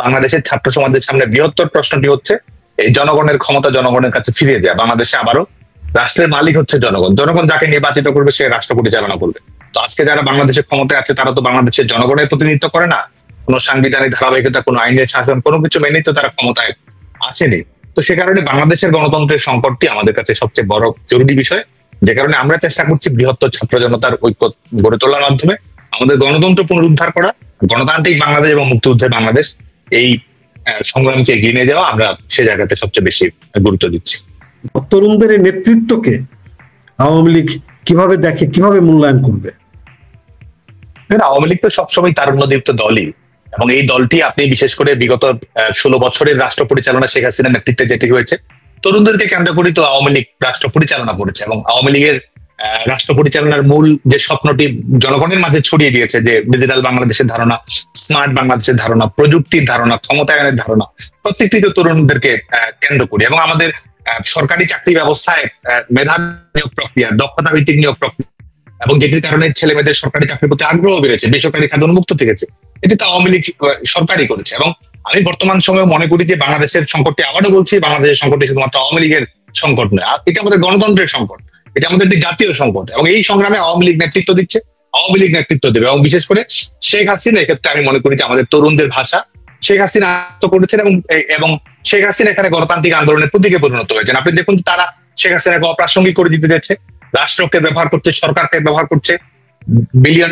বাংলাদেশের ছাত্র সমাজের সামনে বৃহত্তর প্রশ্নটি হচ্ছে এই জনগণের ক্ষমতা জনগণের কাছে ফিরিয়ে দেয়া। বাংলাদেশে আবারও রাষ্ট্রের মালিক হচ্ছে জনগণ, জনগণ যাকে নির্বাচিত করবে সে রাষ্ট্র পরিচালনা করবে। তো আজকে যারা বাংলাদেশের ক্ষমতায় আছে তারা তো বাংলাদেশের জনগণের প্রতিনিধিত্ব করে না, কোনো সাংবিধানিক ধারাবাহিকতা, কোনো আইনের শাসন, কোনো কিছু মেনেই তো তারা ক্ষমতায় আসেনি। তো সে কারণে বাংলাদেশের গণতন্ত্রের সংকটটি আমাদের কাছে সবচেয়ে বড় জরুরি বিষয়, যে কারণে আমরা চেষ্টা করছি বৃহত্তর ছাত্র জনতার ঐক্য গড়ে তোলার মাধ্যমে আমাদের গণতন্ত্র পুনরুদ্ধার করা, গণতান্ত্রিক বাংলাদেশ এবং মুক্তিযুদ্ধের বাংলাদেশ এই সংগ্রামকে এগিয়ে নিয়ে যাওয়া। আমরা সে জায়গাতে সবচেয়ে বেশি গুরুত্ব দিচ্ছি। তরুণদের নেতৃত্বকে আওয়ামী লীগ কিভাবে দেখে, কিভাবে মূল্যায়ন করবে? আওয়ামী লীগ তো সবসময় তারুণ্যদীপ্ত দলই, এবং এই দলটি আপনি বিশেষ করে বিগত 16 বছরের রাষ্ট্র পরিচালনা শেখ হাসিনার নেতৃত্বে যেটি হয়েছে, তরুণদেরকে কেন্দ্র করে তো আওয়ামী লীগ রাষ্ট্র পরিচালনা করেছে। এবং আওয়ামী লীগের রাষ্ট্র পরিচালনার মূল যে স্বপ্নটি জনগণের মাঝে ছড়িয়ে দিয়েছে, যে ডিজিটাল বাংলাদেশের ধারণা, স্মার্ট বাংলাদেশের ধারণা, প্রযুক্তির ধারণা, ক্ষমতায়নের ধারণা, প্রত্যেকটি তো তরুণদেরকে কেন্দ্র করি। এবং আমাদের সরকারি চাকরি ব্যবস্থায় মেধাবী নিয়োগ প্রক্রিয়া, দক্ষতা ভিত্তিক নিয়োগ প্রক্রিয়া, এবং যেটির কারণে ছেলে মেয়েদের সরকারি চাকরির প্রতি আগ্রহ বেড়েছে, বেসরকারি খাত উন্মুক্ত থেকেছে, এটি তো আওয়ামী লীগ সরকারই করেছে। এবং আমি বর্তমান সময়ে মনে করি যে বাংলাদেশের সংকটটি, আবারও বলছি, বাংলাদেশের সংকটটি শুধুমাত্র আওয়ামী লীগের সংকট নয়, এটা আমাদের গণতন্ত্রের সংকট, এটা আমাদের একটি জাতীয় সংকট। এবং এই সংগ্রামে আওয়ামী লীগ নেতৃত্ব দিচ্ছে, আওয়ামী লীগ নেতৃত্ব দেবে। এবং বিশেষ করে শেখ হাসিনা, এক্ষেত্রে আমি মনে করি যে আমাদের তরুণদের ভাষা শেখ হাসিনা করেছেন, এবং শেখ হাসিনা এখানে গণতান্ত্রিক আন্দোলনের প্রতীকে পরিণত হয়েছেন। আপনি দেখুন, তারা শেখ হাসিনাকে অপ্রাসঙ্গিক করে দিতে যাচ্ছে, রাষ্ট্রকে ব্যবহার করছে, সরকারকে ব্যবহার করছে, বিলিয়ন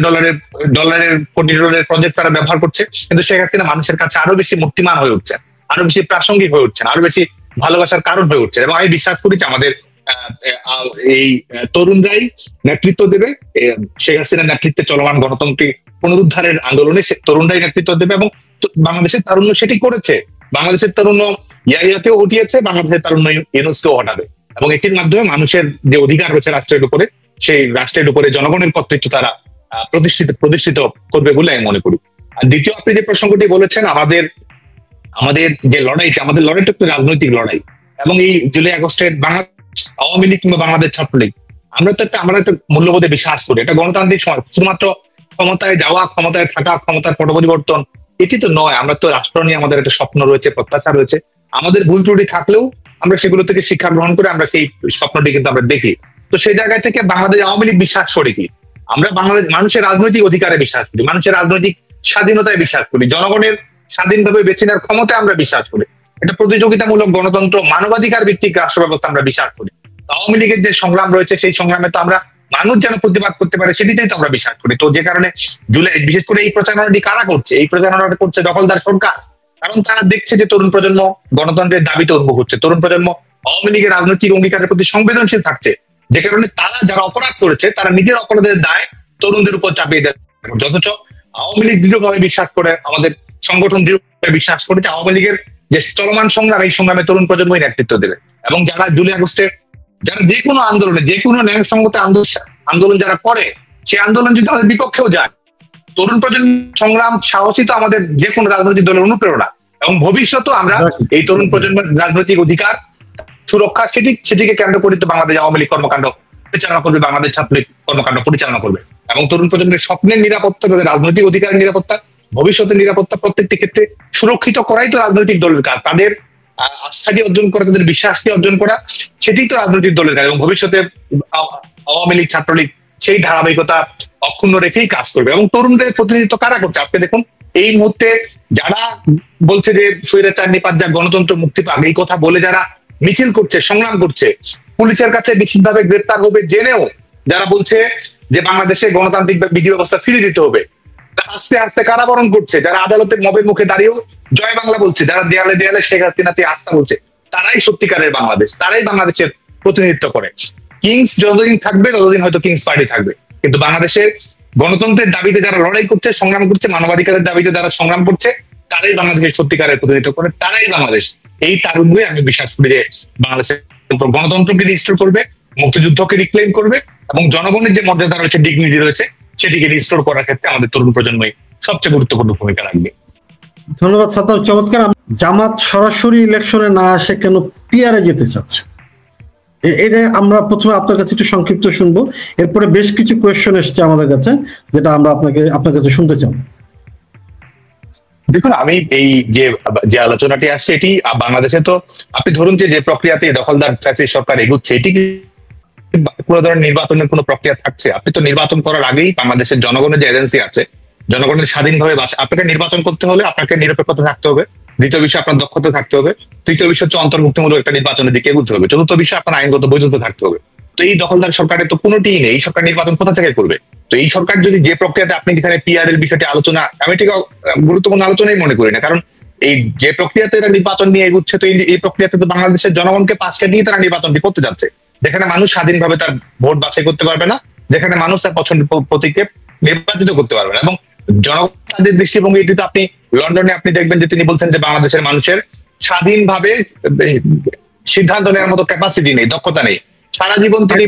ডলারের কোটি ডলারের প্রজেক্ট তারা ব্যবহার করছে, কিন্তু শেখ হাসিনা মানুষের কাছে আরো বেশি মূর্তিমান হয়ে উঠছে, আরো বেশি প্রাসঙ্গিক হয়ে উঠছেন, আরো বেশি ভালোবাসার কারণ হয়ে উঠছে। এবং আমি বিশ্বাস করি যে আমাদের এই তরুণরাই নেতৃত্ব দেবে শেখ হাসিনার নেতৃত্বে চলমান গণতন্ত্রের পুনরুদ্ধারের আন্দোলনে, তরুণরাই নেতৃত্ব দেবে। এবং বাংলাদেশের তারুণ্য সেটি করেছে, বাংলাদেশের তারুণ্য ইয়াহিয়াকেও হটিয়েছে, বাংলাদেশের তারুণ্য ইউনূসকেও হটাবে। এবং এটির মাধ্যমে মানুষের যে অধিকার রয়েছে রাষ্ট্রের উপরে, সেই রাষ্ট্রের উপরে জনগণের কর্তৃত্ব তারা প্রতিষ্ঠিত করবে বলে আমি মনে করি। আর দ্বিতীয়, আপনি যে প্রসঙ্গটি বলেছেন, আমাদের যে লড়াইটা, আমাদের লড়াইটা একটু রাজনৈতিক লড়াই। এবং এই জুলাই আগস্টের আওয়ামী লীগ কিংবা বাংলাদেশ ছাত্রলীগ, আমরা একটা মূল্যবোধে বিশ্বাস করি, এটা গণতান্ত্রিক সমাজ, শুধুমাত্র ক্ষমতায় যাওয়া, ক্ষমতায় থাকা, ক্ষমতার পট পরিবর্তন এটি তো নয়। আমরা তো রাষ্ট্র নিয়ে আমাদের একটা স্বপ্ন রয়েছে, প্রত্যাশা রয়েছে। আমাদের ভুল ত্রুটি থাকলেও আমরা সেগুলো থেকে শিক্ষা গ্রহণ করে আমরা সেই স্বপ্নটি কিন্তু আমরা দেখি। তো সেই জায়গা থেকে বাংলাদেশ আওয়ামী লীগ বিশ্বাস করি কি, আমরা বাংলাদেশ মানুষের রাজনৈতিক অধিকারে বিশ্বাস করি, মানুষের রাজনৈতিক স্বাধীনতায় বিশ্বাস করি, জনগণের স্বাধীনভাবে বেছে নেওয়ার ক্ষমতায় আমরা বিশ্বাস করি, এটা প্রতিযোগিতামূলক গণতন্ত্র, মানবাধিকার ভিত্তিক রাষ্ট্র ব্যবস্থা আমরা বিশ্বাস করি। আওয়ামী লীগের যে সংগ্রাম রয়েছে, সেই সংগ্রামে তো আমরা মানুষ যেন প্রতিবাদ করতে পারে সেটিতেই তো আমরা বিশ্বাস করি। তো যে কারণে জুলাই, বিশেষ করে এই প্রচারণাটি কারা করছে, এই প্রচারণাটা করছে দখলদার সরকার। কারণ তারা দেখছে যে তরুণ প্রজন্ম গণতন্ত্রের দাবিতে উন্মুখ হচ্ছে, তরুণ প্রজন্ম আওয়ামী লীগের রাজনৈতিক অঙ্গীকারের প্রতি সংবেদনশীল থাকছে, যে কারণে তারা যারা অপরাধ করেছে তারা নিজের অপরাধের দায় তরুণদের উপর চাপিয়ে দেয়। অথচ আওয়ামী লীগ দৃঢ়ভাবে বিশ্বাস করে, আমাদের সংগঠন দৃঢ়ভাবে বিশ্বাস করে যে আওয়ামী লীগের যে চলমান সংগ্রাম, এই সংগ্রামে তরুণ প্রজন্মই নেতৃত্ব দেবে। এবং যারা জুলাই আগস্টে, যারা যে কোনো আন্দোলনে, যে কোনো ন্যায়সঙ্গত আন্দোলন যারা করে, সেই আন্দোলন যদি আমাদের বিপক্ষেও যায়, তরুণ প্রজন্ম সংগ্রাম সাহসী তো আমাদের যে কোনো রাজনৈতিক দলের অনুপ্রেরণা। এবং ভবিষ্যতেও আমরা এই তরুণ প্রজন্মের রাজনৈতিক অধিকার সুরক্ষা, সেটিকে কেন্দ্র করে তো বাংলাদেশ আওয়ামী লীগ কর্মকাণ্ড পরিচালনা করবে, বাংলাদেশ ছাত্রলীগ কর্মকাণ্ড পরিচালনা করবে। এবং তরুণ প্রজন্মের স্বপ্নের নিরাপত্তা, তাদের রাজনৈতিক অধিকারের নিরাপত্তা, ভবিষ্যতের নিরাপত্তা প্রত্যেকটি ক্ষেত্রে সুরক্ষিত করাই তো রাজনৈতিক দলের কাজ। তাদের আস্থাটি অর্জন করা, তাদের বিশ্বাসটি অর্জন করা, সেটাই তো রাজনৈতিক দলের কাজ। এবং ভবিষ্যতে আওয়ামী লীগ, ছাত্রলীগ সেই ধারাবাহিকতা অক্ষুণ্ণ রেখেই কাজ করবে। এবং তরুণদের প্রতিনিধিত্ব কারা করছে? আপনি দেখুন, এই মুহূর্তে যারা বলছে যে স্বৈরাচার নিপাত যাক, গণতন্ত্র মুক্তি পাক, এই কথা বলে যারা মিছিল করছে, সংগ্রাম করছে, পুলিশের কাছে নিশ্চিতভাবে গ্রেপ্তার হবে জেনেও যারা বলছে যে বাংলাদেশে গণতান্ত্রিক বিধি ব্যবস্থা ফিরে দিতে হবে, আস্তে আস্তে কারাবরণ করছে, যারা আদালতের মবের মুখে দাঁড়িয়েও জয় বাংলা বলছে, যারা দেয়ালে দেয়ালে শেখ হাসিনাতে আস্থা বলছে, তারাই সত্যিকারের বাংলাদেশ, তারাই বাংলাদেশের প্রতিনিধিত্ব করে। কিংস যতদিন থাকবে ততদিন হয়তো কিংস পার্টি থাকবে, কিন্তু বাংলাদেশের গণতন্ত্রের দাবিতে যারা লড়াই করছে, সংগ্রাম করছে, মানবাধিকারের দাবিতে যারা সংগ্রাম করছে, তারাই বাংলাদেশের সত্যিকারের প্রতিনিধিত্ব করে, তারাই বাংলাদেশ। এই তারুণ্যই আমি বিশ্বাস করি যে বাংলাদেশের গণতন্ত্রকে রিস্টোর করবে, মুক্তিযুদ্ধকে রিক্লেম করবে, এবং জনগণের যে মর্যাদা রয়েছে, ডিগনিটি রয়েছে, সেটিকে রিস্টোর করার ক্ষেত্রে আমাদের তরুণ প্রজন্মই সবচেয়ে গুরুত্বপূর্ণ ভূমিকা রাখবে। ধন্যবাদ সাত্তার, চমৎকার। জামাত সরাসরি ইলেকশনে না আসে কেন পিআরে যেতে চাচ্ছে, এটা আমরা প্রথমে আপনার কাছে একটু সংক্ষিপ্ত শুনবো, এরপরে বেশ কিছু কোয়েশ্চন এসছে আমাদের কাছে যেটা আমরা আপনার কাছে শুনতে চাই। দেখুন, আমি এই যে যে আলোচনাটি আসছে এটি বাংলাদেশে তো আপনি ধরুন যে যে প্রক্রিয়াতে দখলদার ফ্যাসিস্ট সরকার এগুচ্ছে, এটি কি কোনো ধরনের নির্বাচনের কোনো প্রক্রিয়া থাকছে? আপনি তো নির্বাচন করার আগেই বাংলাদেশের জনগণের যে এজেন্সি আছে, জনগণের স্বাধীনভাবে আপনাকে নির্বাচন করতে হলে আপনাকে নিরপেক্ষতা থাকতে হবে। দ্বিতীয় বিষয় আপনার দক্ষতা থাকতে হবে। তৃতীয় বিষয় হচ্ছে অন্তর্ভুক্তিমূলক একটা নির্বাচনের দিকে এগুতে হবে। চতুর্থ বিষয় আপনার আইনগত বৈধতা থাকতে হবে। তো এই দখলদার সরকারের তো কোনোটিই নেই। এই সরকার নির্বাচন কোথা থেকে করবে? তো এই সরকার যদি যে প্রক্রিয়াতে আপনি এখানে পিআর এর বিষয়টি আলোচনা, আমি ঠিক গুরুত্বপূর্ণ আলোচনাই মনে করি না, কারণ এই যে প্রক্রিয়াতে এরা নির্বাচন নিয়ে এগুচ্ছে, তো এই প্রক্রিয়াতে তো বাংলাদেশের জনগণকে পাশে নিয়ে তারা নির্বাচনটি করতে যাচ্ছে, যেখানে মানুষ স্বাধীনভাবে তার ভোট বাছাই করতে পারবে না, যেখানে মানুষ তার পছন্দের প্রতীককে নির্বাচিত করতে পারবে না। এবং জনগণের দৃষ্টিভঙ্গি, এটি তো আপনি লন্ডনে আপনি দেখবেন যে তিনি বলছেন যে বাংলাদেশের মানুষের স্বাধীনভাবে সিদ্ধান্ত নেওয়ার মতো ক্যাপাসিটি নেই, দক্ষতা নেই। সারা জীবন তিনি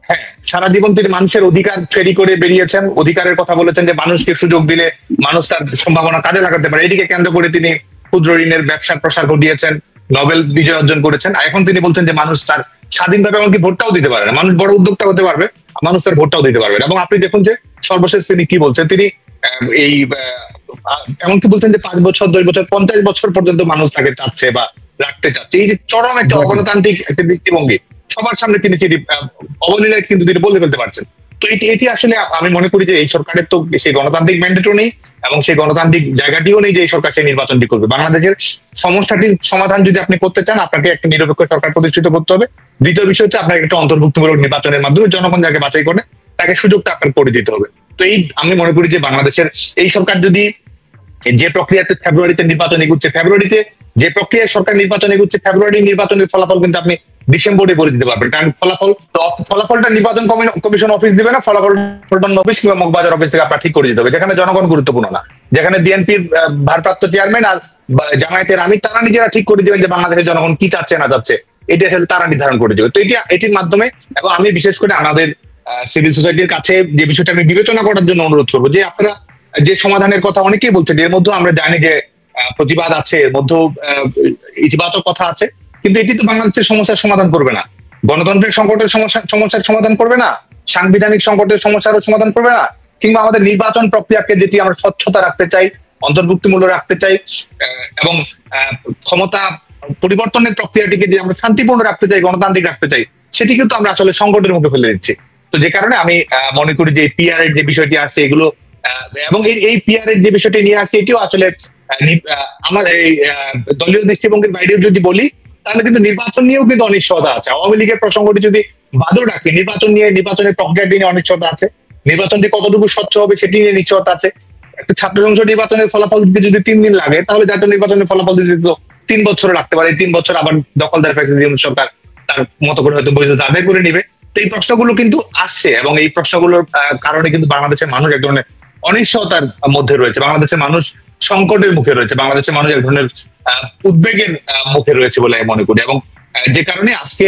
হ্যাঁ, সারা জীবন তিনি মানুষের অধিকার ফেরি করে বেরিয়েছেন, অধিকারের কথা বলেছেন যে মানুষকে সুযোগ দিলে মানুষ তার সম্ভাবনা কাজে লাগাতে পারে। এটিকে কেন্দ্র করে তিনি ক্ষুদ্র ঋণের ব্যবসার প্রসার ঘটিয়েছেন, নোবেল বিজয় অর্জন করেছেন। এখন তিনি বলছেন যে মানুষ তার স্বাধীনভাবে এমনকি ভোটটাও দিতে পারে না, মানুষ বড় উদ্যোক্তা হতে পারবে, মানুষ তার ভোটটাও দিতে পারবে না। এবং আপনি দেখুন যে সর্বশেষ তিনি কি বলছেন, তিনি এই এমনকি বলছেন যে 5 বছর 10 বছর 50 বছর পর্যন্ত মানুষ তাকে চাচ্ছে বা রাখতে চাচ্ছে। এই যে চরম একটা অগণতান্ত্রিক একটা দৃষ্টিভঙ্গি সবার সামনে তিনি সেটি অবলীলায় কিন্তু তিনি বলতে ফেলতে পারছেন। তো এটি আসলে আমি মনে করি যে এই সরকারের তো সেই গণতান্ত্রিক ম্যান্ডেটও নেই এবং সেই গণতান্ত্রিক জায়গাটিও নেই যে এই সরকার সেই নির্বাচনটি করবে। বাংলাদেশের সমস্যাটির সমাধান যদি আপনি করতে চান, আপনাকে একটা নিরপেক্ষ সরকার প্রতিষ্ঠিত করতে হবে। দ্বিতীয় বিষয় হচ্ছে আপনাকে একটা অন্তর্ভুক্তিমূলক নির্বাচনের মাধ্যমে জনগণ যাকে বাছাই করে তাকে সুযোগটা আপনার করে দিতে হবে। তো এই আমি মনে করি যে বাংলাদেশের এই সরকার যদি যে প্রক্রিয়াতে ফেব্রুয়ারিতে নির্বাচন এগুচ্ছে, ফেব্রুয়ারিতে যে প্রক্রিয়ায় সরকার নির্বাচন এগুচ্ছে, ফেব্রুয়ারি নির্বাচনের ফলাফল কিন্তু আপনি ডিসেম্বরে বলে দিতে পারবেন, কারণ ফলাফলটা নির্বাচন কমিশন অফিস দিবে না, ফলাফলটা অফিস কিংবা মগবাজার অফিস থেকে আপনার ঠিক করে দিতে হবে, যেখানে জনগণ গুরুত্বপূর্ণ না, যেখানে বিএনপির ভারপ্রাপ্ত চেয়ারম্যান আর জামায়াতের আমির তারা নিজেরা ঠিক করে দিবেন যে বাংলাদেশের জনগণ কি চাচ্ছে না চাচ্ছে, এটি আসলে তারা নির্ধারণ করে দেবে। তো এটির মাধ্যমে, এবং আমি বিশেষ করে আমাদের সিভিল সোসাইটির কাছে যে বিষয়টা আমি বিবেচনা করার জন্য অনুরোধ করবো যে আপনারা যে সমাধানের কথা অনেকেই বলছেন, এর মধ্যে আমরা জানি যে প্রতিবাদ আছে, এর মধ্যে ইতিবাচক কথা আছে, কিন্তু এটি তো বাংলাদেশের সমস্যার সমাধান করবে না, গণতন্ত্রের সংকটের সমস্যার সমাধান করবে না, সাংবিধানিক সংকটের সমস্যারও সমাধান করবে না, কিংবা আমাদের নির্বাচন প্রক্রিয়াকে যেটি আমরা স্বচ্ছতা রাখতে চাই, অন্তর্ভুক্তিমূলক রাখতে চাই এবং ক্ষমতা পরিবর্তনের প্রক্রিয়াটিকে যে আমরা শান্তিপূর্ণ রাখতে চাই, গণতান্ত্রিক রাখতে চাই, সেটি কিন্তু আমরা আসলে সংকটের মুখে ফেলে দিচ্ছি। তো যে কারণে আমি মনে করি যে পিআর এর যে বিষয়টি আছে এগুলো, এবং এই পিআর এর যে বিষয়টি নিয়ে আসছে এটিও আসলে আমার এই দলীয় দৃষ্টিভঙ্গির বাইরেও যদি বলি, তাহলে কিন্তু নির্বাচন নিয়েও কিন্তু অনিশ্চয়তা আছে। আওয়ামী লীগের প্রসঙ্গটি যদি বাদও রাখি, নির্বাচনের প্রক্রিয়াটি নিয়ে অনিশ্চয়তা আছে, নির্বাচনটি কতটুকু স্বচ্ছ হবে সেটি নিয়ে নিশ্চয়তা আছে। একটা ছাত্র সংসদ নির্বাচনের ফলাফল দিতে যদি 3 দিন লাগে, তাহলে জাতীয় নির্বাচনের ফলাফল দিতে তো 3 বছরে লাগতে পারে। 3 বছর আবার দখলদার প্রেসিডেন্ট সরকার তার মতো করে হয়তো বৈধতা আদায় করে নিবে। তো এই প্রশ্নগুলো কিন্তু আসছে, এবং এই প্রশ্নগুলোর কারণে কিন্তু বাংলাদেশের মানুষ এক ধরনের অনিশ্চয়তার মধ্যে রয়েছে, বাংলাদেশের মানুষ সংকটের মুখে রয়েছে, বাংলাদেশের মানুষ এক ধরনের উদ্বেগের মুখে রয়েছে বলে আমি মনে করি। এবং যে কারণে আজকে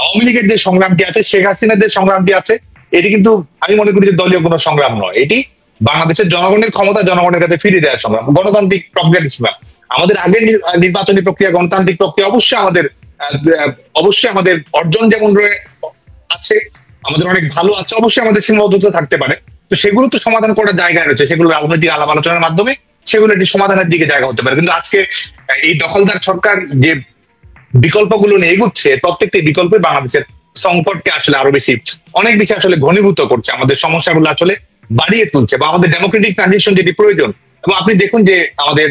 আওয়ামী লীগের যে সংগ্রামটি আছে, শেখ হাসিনার যে সংগ্রামটি আছে, এটি কিন্তু আমি মনে করি যে দলীয় কোনো সংগ্রাম নয়, এটি বাংলাদেশের জনগণের ক্ষমতা জনগণের কাছে ফিরিয়ে দেওয়ার সংগ্রাম, গণতান্ত্রিক প্রক্রিয়া সংগ্রাম। আমাদের আগের নির্বাচনী প্রক্রিয়া, গণতান্ত্রিক প্রক্রিয়া অবশ্যই আমাদের অর্জন যেমন আছে, আমাদের অনেক ভালো আছে, অবশ্যই আমাদের সীমাবদ্ধতা থাকতে পারে। তো সেগুলো তো সমাধান করার জায়গায় রয়েছে, সেগুলো রাজনৈতিক আলাপ আলোচনার মাধ্যমে সেগুলো একটি সমাধানের দিকে জায়গা হতে পারে। কিন্তু আজকে এই দখলদার সরকার যে বিকল্পগুলো নিয়ে এগুচ্ছে, প্রত্যেকটি বিকল্পে বাংলাদেশের সংকটকে আসলে আরো অনেক বেশি আসলে ঘনীভূত করছে, আমাদের সমস্যাগুলো আসলে বাড়িয়ে তুলছে, বা আমাদের ডেমোক্রেটিক ট্রানজিশন যেটি প্রয়োজন। এবং আপনি দেখুন যে আমাদের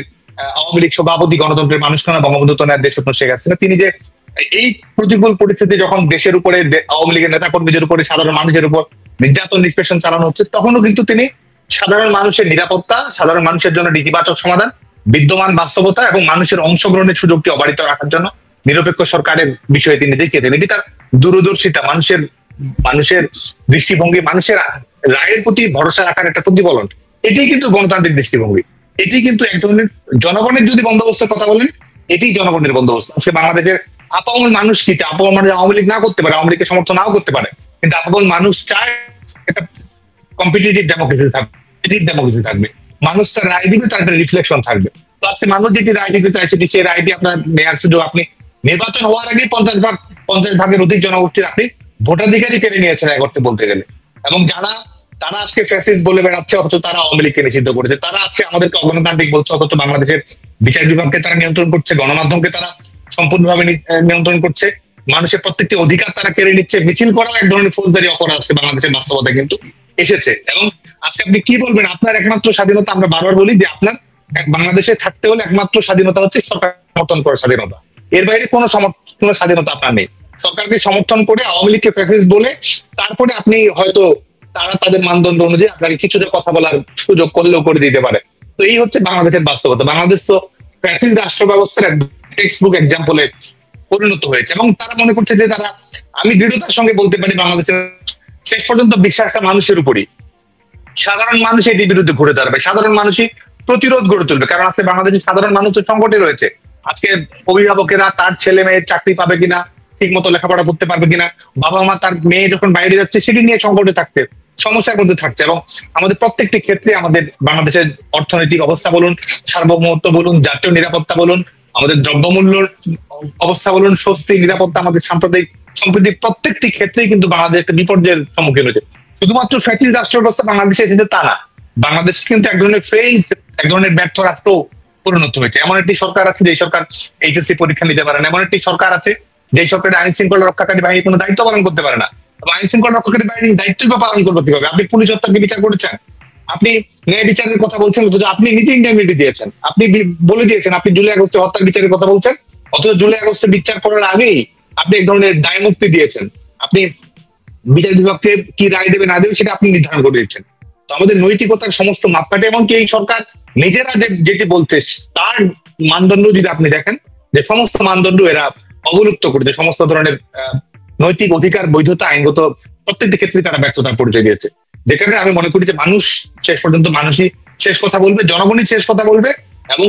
আওয়ামী লীগ সভাপতি, গণতন্ত্রের মানুষখানা বঙ্গবন্ধু কন্যা দেশরত্ন শেখ হাসিনা, তিনি যে এই প্রতিকূল পরিস্থিতি যখন দেশের উপরে আওয়ামী লীগের নেতা কর্মীদের উপরে, সাধারণ মানুষের উপর নির্যাতন নিষ্পেষণ চালানো হচ্ছে, তখনও কিন্তু তিনি সাধারণ মানুষের নিরাপত্তা, সাধারণ মানুষের জন্য ইতিবাচক সমাধান, বিদ্যমান বাস্তবতা এবং মানুষের অংশগ্রহণের সুযোগটি অবারিত রাখার জন্য নিরপেক্ষ সরকারের বিষয়ে তিনি দেখিয়েছেন। এটি তার দূরদর্শিতা, মানুষের দৃষ্টিভঙ্গি, মানুষের রায়ের প্রতি ভরসা রাখার একটা প্রতিফলন। এটি কিন্তু গণতান্ত্রিক দৃষ্টিভঙ্গি, এটি কিন্তু এক ধরনের জনগণের যদি বন্দোবস্তের কথা বলেন, এটি জনগণের বন্দোবস্ত। আজকে বাংলাদেশের আপামর মানুষ কি চায়? আপামর মানুষ আওয়ামী লীগ না করতে পারে, আওয়ামী লীগকে সমর্থন নাও করতে পারে, কিন্তু আপামর মানুষ চায় একটা কম্পিটিটিভ ডেমোক্রেসি থাকবে, মানুষ তার রায় দিবে, তার একটা রিফ্লেকশন থাকবে। তো আজকে মানুষ যেটি রায় দিতে চায়, সেটি সেই রায়টি আপনার নেওয়ার সুযোগ, আপনি নির্বাচন হওয়ার আগে 50 ভাগের অধিক জনগোষ্ঠীর আপনি ভোটাধিকারই কেড়ে নিয়েছেন এক অর্থে বলতে গেলে। এবং যারা তারা আজকে ফ্যাসিস্ট বলে বেড়াচ্ছে, অথচ তারা আওয়ামী লীগকে নিষিদ্ধ করেছে। তারা আজকে আমাদেরকে অগণতান্ত্রিক বলছে, অথচ বাংলাদেশের বিচার বিভাগকে তারা নিয়ন্ত্রণ করছে, গণমাধ্যমকে তারা সম্পূর্ণভাবে নিয়ন্ত্রণ করছে, মানুষের প্রত্যেকটি অধিকার তারা কেড়ে নিচ্ছে। মিছিল করাও এক ধরনের ফৌজদারি অপরাধ আজকে বাংলাদেশের বাস্তবতা কিন্তু এসেছে। এবং আজকে আপনি কি বলবেন? আপনার একমাত্র স্বাধীনতা, আমরা বারবার বলি যে আপনার বাংলাদেশে থাকতে হলে একমাত্র স্বাধীনতা হচ্ছে সরকার সমর্থন করার স্বাধীনতা। এর বাইরে কোনো স্বাধীনতা আপনার নেই। সরকারকে সমর্থন করে আওয়ামী লীগকে ফ্যাসিস্ট বলে তারপরে আপনি হয়তো তারা তাদের মানদণ্ড অনুযায়ী আপনাকে কিছুটা কথা বলার সুযোগ করলেও করে দিতে পারে। তো এই হচ্ছে বাংলাদেশের বাস্তবতা। বাংলাদেশ তো ফ্যাসিস্ট রাষ্ট্র ব্যবস্থার টেক্সট বুক এক্সাম্পলে পরিণত হয়েছে, এবং তারা মনে করছে যে তারা, আমি দৃঢ়তার সঙ্গে বলতে পারি, বাংলাদেশের শেষ পর্যন্ত বিশ্বাসটা মানুষের উপরই। সাধারণ মানুষ এটির বিরুদ্ধে ঘুরে দাঁড়াবে, সাধারণ মানুষই প্রতিরোধ গড়ে তুলবে। কারণ আজকে বাংলাদেশের সাধারণ মানুষের সংকটে রয়েছে। আজকে অভিভাবকেরা তার ছেলে মেয়ের চাকরি পাবে কিনা, ঠিক মতো লেখাপড়া করতে পারবে কিনা, বাবা মা তার মেয়ে যখন বাইরে যাচ্ছে সেটি নিয়ে সংকটে থাকতে, সমস্যার মধ্যে থাকছে। এবং আমাদের প্রত্যেকটি ক্ষেত্রে আমাদের বাংলাদেশের অর্থনৈতিক অবস্থা বলুন, সার্বভৌমত্ব বলুন, জাতীয় নিরাপত্তা বলুন, আমাদের দ্রব্যমূল্যের অবস্থা বলুন, স্বস্তি, নিরাপত্তা, আমাদের সাম্প্রদায়িক সম্প্রীতি, প্রত্যেকটি ক্ষেত্রেই কিন্তু বাংলাদেশ একটা বিপর্যয়ের সম্মুখীন হয়েছে। শুধুমাত্র ফ্যাসিস্ট রাষ্ট্র ব্যবস্থা বাংলাদেশে এসেছে তা না, বাংলাদেশ কিন্তু এক ধরনের ফেইল্ড, এক ধরনের ব্যর্থ রাষ্ট্র পরিণত হয়েছে। এমন একটি সরকার আছে যে সরকার এইচএসসি পরীক্ষা নিতে পারে না, এমন একটি সরকার আছে যে সরকারের আইন শৃঙ্খলা রক্ষাকারী বাহিনী কোনো দায়িত্ব পালন করতে পারে না। আইন শৃঙ্খলা রক্ষাকারী বাহিনীর দায়িত্বই বা পালন করবে কিভাবে? আপনি পুলিশ হত্যাকে বিচার করেছেন, আপনি ন্যায় বিচারের কথা বলছেন, অথচ আপনি নিজে ইন্ডেমনিটি দিয়েছেন, আপনি বলে দিয়েছেন আপনি জুলাই আগস্টে হত্যার বিচারের কথা বলছেন, অথচ জুলাই আগস্টে বিচার করার আগেই আপনি এক ধরনের দায় মুক্তি দিয়েছেন। আপনি বিচার বিভাগকে কি রায় দেবে না দেবে সেটা আপনি নির্ধারণ করে দিচ্ছেন। তো আমাদের নৈতিকতার সমস্ত মাপকাঠি, এমনকি এই সরকার নিজেরা যেটি বলছে তার মানদণ্ড যদি আপনি দেখেন, যে সমস্ত মানদণ্ড এরা অবলুপ্ত করেছে, সমস্ত ধরনের নৈতিক অধিকার, বৈধতা, আইনগত প্রত্যেকটি ক্ষেত্রে তারা ব্যর্থতার পরিচয় দিয়েছে। যেখানে আমি মনে করি যে মানুষ শেষ পর্যন্ত মানুষই শেষ কথা বলবে, জনগণই শেষ কথা বলবে, এবং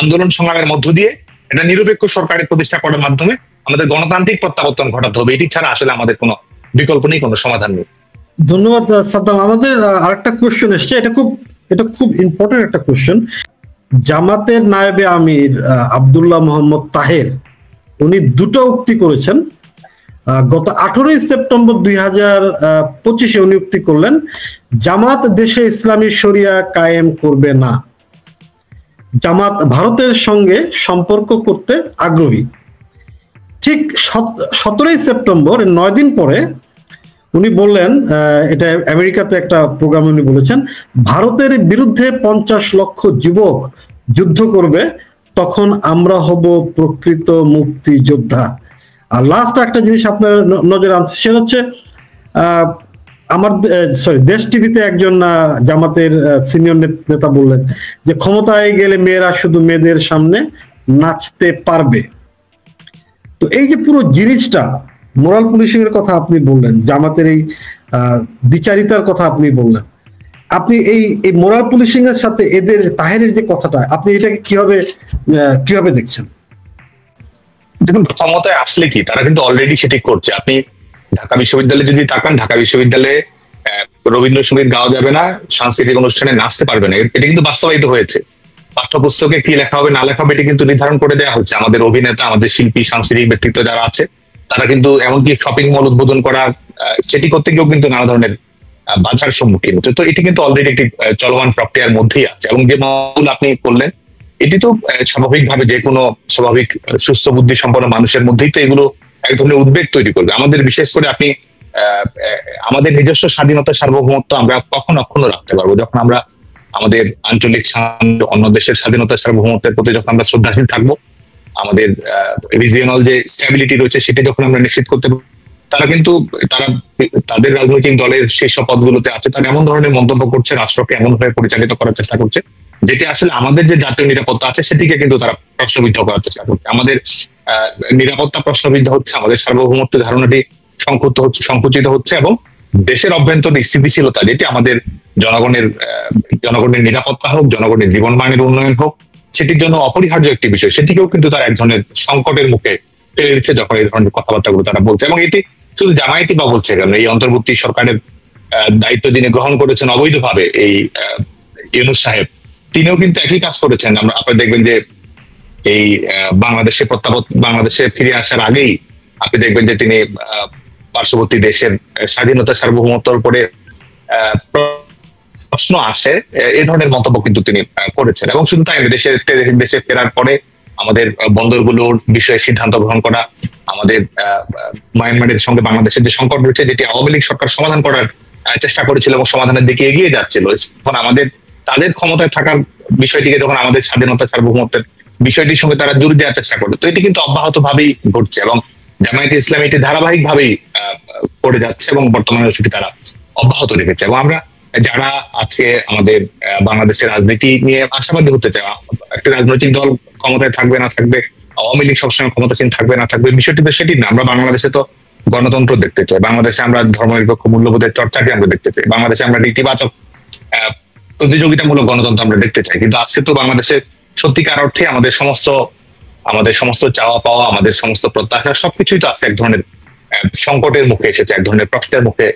আন্দোলন সংগ্রামের মধ্য দিয়ে একটা নিরপেক্ষ সরকারের প্রতিষ্ঠা করার মাধ্যমে আমাদের গণতান্ত্রিক প্রত্যাবর্তন ঘটাতে হবে। এটি ছাড়া আসলে আমাদের কোনো বিকল্প নেই, কোনো সমাধান নেই। ধন্যবাদ সাদ্দাম। আমাদের আরেকটা কোশ্চেন এসছে, এটা খুব ইম্পর্টেন্ট একটা কোশ্চেন। জামাতের নায়েবে আমির আব্দুল্লাহ মোহাম্মদ তাহের উনি দুটো উক্তি করেছেন। গত 18 সেপ্টেম্বর 2025 উনি উক্তি করলেন, জামাত দেশে ইসলামী শরিয়া কায়েম করবে না, জামাত ভারতের সঙ্গে সম্পর্ক করতে আগ্রহী। ঠিক 17 সেপ্টেম্বর, 9 দিন পরে উনি বললেন, এটা আমেরিকাতে একটা প্রোগ্রামে উনি বলেছেন, ভারতের বিরুদ্ধে 50 লক্ষ যুবক যুদ্ধ করবে, তখন আমরা হব প্রকৃত মুক্তিযোদ্ধা। আর লাস্ট একটা জিনিস আপনার নজরে আনছে, সেটা হচ্ছে দেশ টিভিতে একজন জামাতের সিনিয়র নেতা বললেন যে ক্ষমতায় গেলে মেয়েরা শুধু মেয়েদের সামনে নাচতে পারবে। তো এই যে পুরো জিনিসটা, মোরাল পুলিশিং এর কথা আপনি বললেন, জামাতের এই দ্বিচারিতার কথা আপনি বললেন, আপনি এই মোরাল পুলিশিং এর সাথে এদের তাহেরের যে কথাটা, আপনি এটাকে কিভাবে দেখছেন? দেখুন, ক্ষমতায় আসলে কি তারা কিন্তু অলরেডি সেটি করছে। আপনি ঢাকা বিশ্ববিদ্যালয়ে যদি তাকান, ঢাকা বিশ্ববিদ্যালয়ে রবীন্দ্রসঙ্গীত গাওয়া যাবে না, সাংস্কৃতিক অনুষ্ঠানে নাচতে পারবে না, এটা কিন্তু বাস্তবায়িত হয়েছে। পাঠ্যপুস্তকে কি লেখা হবে না লেখা হবে এটি কিন্তু নির্ধারণ করে দেওয়া হচ্ছে। আমাদের অভিনেতা, আমাদের শিল্পী, সাংস্কৃতিক ব্যক্তিত্ব যারা আছে তারা কিন্তু এমনকি শপিং মল উদ্বোধন করা, সেটি করতে গিয়েও কিন্তু নানা ধরনের বাধার সম্মুখীন হচ্ছে। তো এটি কিন্তু অলরেডি একটি চলমান প্রক্রিয়ার মধ্যেই আছে। এবং যে মূল আপনি করলেন, এটি তো স্বাভাবিকভাবে যে কোনো স্বাভাবিক সুস্থ বুদ্ধি সম্পন্ন মানুষের মধ্যেই তো এগুলো এক ধরনের উদ্বেগ তৈরি করবে। আমাদের বিশেষ করে আপনি আমাদের নিজস্ব স্বাধীনতা, সার্বভৌমত্ব আমরা কখন অক্ষুণ্ণ রাখতে পারবো? যখন আমরা আমাদের আঞ্চলিক অন্য দেশের স্বাধীনতা, সার্বভৌমত্বের প্রতি যখন আমরা শ্রদ্ধাশীল থাকবো, আমাদের রিজিয়নাল যে স্ট্যাবিলিটি রয়েছে সেটি যখন আমরা নিশ্চিত করতে পারবো। তারা কিন্তু তাদের রাজনৈতিক দলের শীর্ষ পদগুলোতে আছে, তারা এমন ধরনের মন্তব্য করছে, রাষ্ট্রকে এমন ভাবে পরিচালিত করার চেষ্টা করছে যেটি আসলে আমাদের যে জাতীয় নিরাপত্তা আছে সেটিকে কিন্তু তারা প্রশ্নবিদ্ধ করার চেষ্টা করছে। আমাদের নিরাপত্তা প্রশ্নবিদ্ধ হচ্ছে, আমাদের সার্বভৌমত্ব ধারণাটি সংকুচিত হচ্ছে, এবং দেশের অভ্যন্তরীণ স্থিতিশীলতা, যেটি আমাদের জনগণের নিরাপত্তা হোক, জনগণের জীবন মানের উন্নয়ন হোক, সেটির জন্য অপরিহার্য একটি বিষয়, সেটিকেও কিন্তু তারা এক ধরনের সংকটের মুখে ফেলে দিচ্ছে যখন এই ধরনের কথাবার্তাগুলো তারা বলছে। এবং এটি শুধু জামায়াতই বা বলছে কেন, এই অন্তর্বর্তী সরকারের দায়িত্ব যিনি গ্রহণ করেছেন অবৈধভাবে, এই ইউনূস সাহেব, তিনিও কিন্তু একই কাজ করেছেন। আপনি দেখবেন যে এই বাংলাদেশে ফিরে আসার আগেই আপনি দেখবেন যে তিনি পার্শ্ববর্তী দেশের স্বাধীনতা, সার্বভৌমত্বের উপরে প্রশ্ন আসে, এই ধরনের মন্তব্য কিন্তু তিনি করেছেন। এবং শুধু তাই নয়, দেশে ফেরার পরে আমাদের বন্দরগুলোর বিষয়ে সিদ্ধান্ত গ্রহণ করা, আমাদের মায়ানমারের সঙ্গে বাংলাদেশের যে সংকট রয়েছে, যেটি আওয়ামী লীগ সরকার সমাধান করার চেষ্টা করেছিল এবং সমাধানের দিকে এগিয়ে যাচ্ছিল, তখন আমাদের তাদের ক্ষমতায় থাকার বিষয়টিকে যখন আমাদের স্বাধীনতা সার্বভৌমত্বের বিষয়টির সঙ্গে তারা জোর দেওয়ার চেষ্টা করে, তো এটি কিন্তু অব্যাহত ভাবেই ঘটছে এবং জামায়াতে ইসলামী এটি ধারাবাহিক ভাবেই করে যাচ্ছে এবং বর্তমানে সেটি তারা অব্যাহত রেখেছে। এবং আমরা যারা আজকে আমাদের বাংলাদেশের রাজনীতি নিয়ে আশাবাদী হতে চায়, একটা রাজনৈতিক দল ক্ষমতায় থাকবে না থাকবে, আওয়ামী লীগ সবসময় ক্ষমতাসীন থাকবে না থাকবে, বিষয়টি তো সেটি না। আমরা বাংলাদেশে তো গণতন্ত্র দেখতে চাই, বাংলাদেশে আমরা ধর্মনিরপেক্ষ মূল্যবোধের চর্চাকে আমরা দেখতে চাই, বাংলাদেশে আমরা ইতিবাচক প্রতিযোগিতামূলক গণতন্ত্র আমরা দেখতে চাই। কিন্তু আজকে তো বাংলাদেশে সত্যিকার অর্থে আমাদের সমস্ত চাওয়া পাওয়া, আমাদের সমস্ত প্রত্যাশা সবকিছুই তো আজকে এক ধরনের সংকটের মুখে এসেছে, এক ধরনের প্রশ্নের মুখে